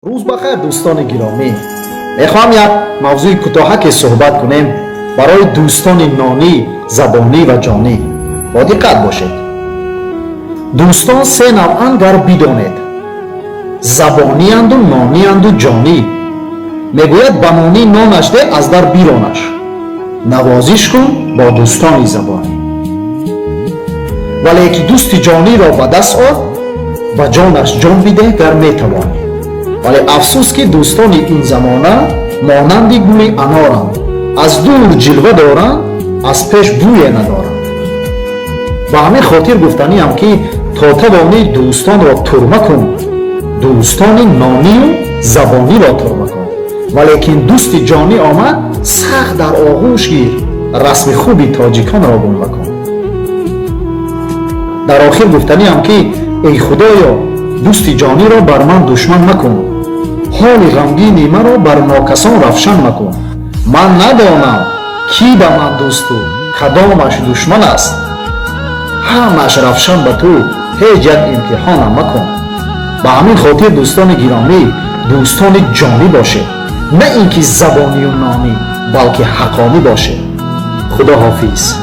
روز بخیر دوستان گرامی، میخوام یک موضوع کوتاه صحبت کنیم برای دوستان نانی، زبانی و جانی. با دقت باشید. دوستان سه نوعند گر بدانید، زبانی اند و نانی اند و جانی. میگوید به نانی نانش ده از در بیرانش، نوازش کن با دوستان زبانی. ولی یکی دوست جانی را به دست آر، به جانش جان بده گر میتوانی. ولی افسوس که دوستان این زمانه مانند گل انارند، از دور جلوه دارند، از پیش بوی ندارند. به همین خاطر گفتنیم که تا توانی دوستان را ترمه کن، دوستان نانی و زبانی را ترمه کن. ولیکن دوست جانی آمد، سخت در آغوش گیر، رسم خوبی تاجیکان را گم بکن. در آخر گفتنیم که ای خدایا دوست جانی را بر من دشمن مکن، حال غمگین مرا بر ناکسان رفشن مکن. من ندانم کی به من دوست و کدامش دشمن است، همش رفشن به تو هیچ یک امتحان مکن. به همین خاطر دوستان گرامی، دوستان جانی باشه، نه اینکه زبانی و نانی بلکه حقانی باشه. خدا حافظ.